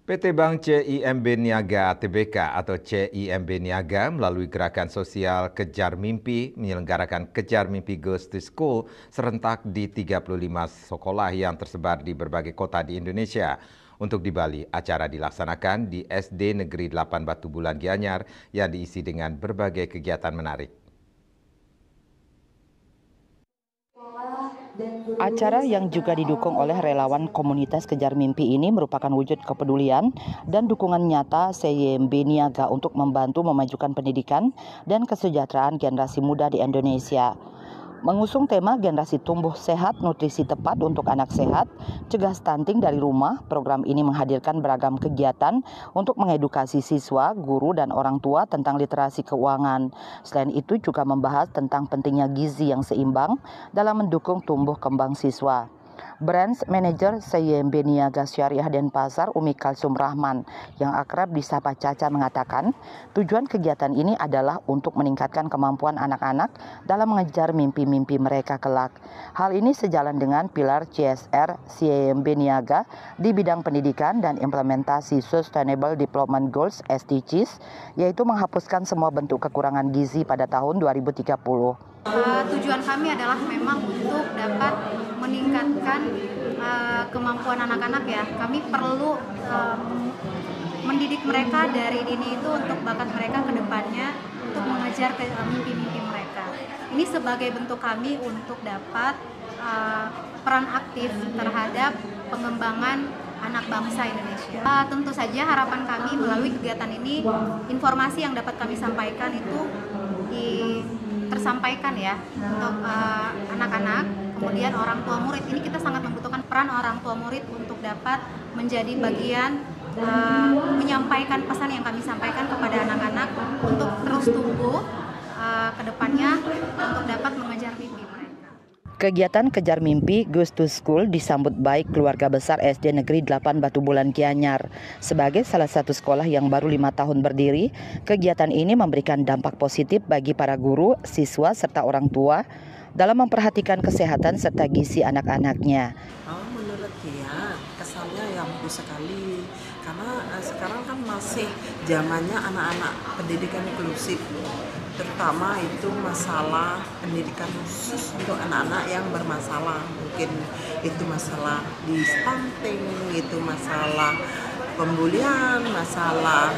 PT Bank CIMB Niaga Tbk atau CIMB Niaga melalui gerakan sosial Kejar Mimpi menyelenggarakan Kejar Mimpi Goes to School serentak di 35 sekolah yang tersebar di berbagai kota di Indonesia. Untuk di Bali, acara dilaksanakan di SD Negeri 8 Batu Bulan Gianyar yang diisi dengan berbagai kegiatan menarik. Acara yang juga didukung oleh relawan komunitas Kejar Mimpi ini merupakan wujud kepedulian dan dukungan nyata CIMB Niaga untuk membantu memajukan pendidikan dan kesejahteraan generasi muda di Indonesia. Mengusung tema generasi tumbuh sehat, nutrisi tepat untuk anak sehat, cegah stunting dari rumah, program ini menghadirkan beragam kegiatan untuk mengedukasi siswa, guru, dan orang tua tentang literasi keuangan. Selain itu juga membahas tentang pentingnya gizi yang seimbang dalam mendukung tumbuh kembang siswa. Branch Manager CIMB Niaga Syariah Denpasar Umi Kalsum Rahman yang akrab disapa Caca mengatakan tujuan kegiatan ini adalah untuk meningkatkan kemampuan anak-anak dalam mengejar mimpi-mimpi mereka kelak. Hal ini sejalan dengan pilar CSR CIMB Niaga di bidang pendidikan dan implementasi Sustainable Development Goals SDGs, yaitu menghapuskan semua bentuk kekurangan gizi pada tahun 2030. Tujuan kami adalah memang untuk dapat meningkatkan kemampuan anak-anak ya. Kami perlu mendidik mereka dari dini itu untuk bakat mereka ke depannya untuk mengejar mimpi-mimpi mereka. Ini sebagai bentuk kami untuk dapat peran aktif terhadap pengembangan anak bangsa Indonesia. Tentu saja harapan kami melalui kegiatan ini, informasi yang dapat kami sampaikan itu tersampaikan ya untuk anak-anak, kemudian orang tua murid. Ini kita sangat membutuhkan peran orang tua murid untuk dapat menjadi bagian menyampaikan pesan yang kami sampaikan kepada anak-anak untuk terus tumbuh ke depannya untuk dapat mengejar mimpi mereka. Kegiatan Kejar Mimpi Goes to School disambut baik keluarga besar SD Negeri 8 Batu Bulan Gianyar. Sebagai salah satu sekolah yang baru 5 tahun berdiri, kegiatan ini memberikan dampak positif bagi para guru, siswa, serta orang tua dalam memperhatikan kesehatan serta gizi anak-anaknya. Menurut dia kesannya yang bagus sekali, karena sekarang kan masih zamannya anak-anak pendidikan inklusif, terutama itu masalah pendidikan khusus untuk anak-anak yang bermasalah, mungkin itu masalah di stunting, itu masalah pembulian, masalah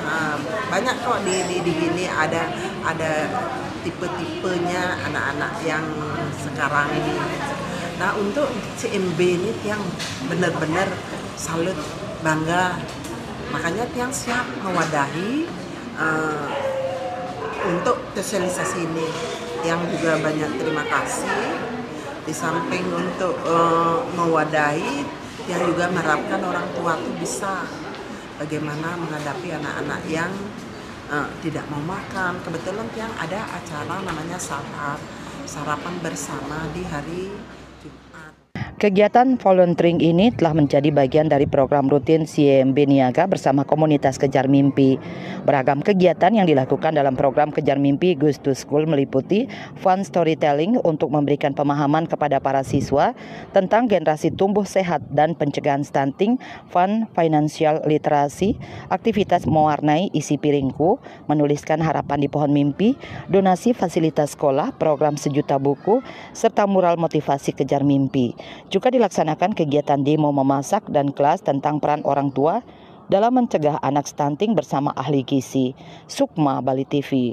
banyak kok di gini ada tipe-tipenya anak-anak yang sekarang ini. Nah, untuk CIMB ini yang benar-benar salut, bangga, makanya yang siap mewadahi untuk sosialisasi ini, yang juga banyak terima kasih. Di samping untuk mewadahi, yang juga mengharapkan orang tua itu bisa bagaimana menghadapi anak-anak yang tidak mau makan. Kebetulan yang ada acara namanya sarapan bersama di hari Jumat. Kegiatan volunteering ini telah menjadi bagian dari program rutin CIMB Niaga bersama komunitas Kejar Mimpi. Beragam kegiatan yang dilakukan dalam program Kejar Mimpi Goes to School meliputi fun storytelling untuk memberikan pemahaman kepada para siswa tentang generasi tumbuh sehat dan pencegahan stunting, fun financial literasi, aktivitas mewarnai isi piringku, menuliskan harapan di pohon mimpi, donasi fasilitas sekolah, program sejuta buku, serta mural motivasi Kejar Mimpi. Juga dilaksanakan kegiatan demo memasak dan kelas tentang peran orang tua dalam mencegah anak stunting bersama ahli gizi. Sukma, Bali TV.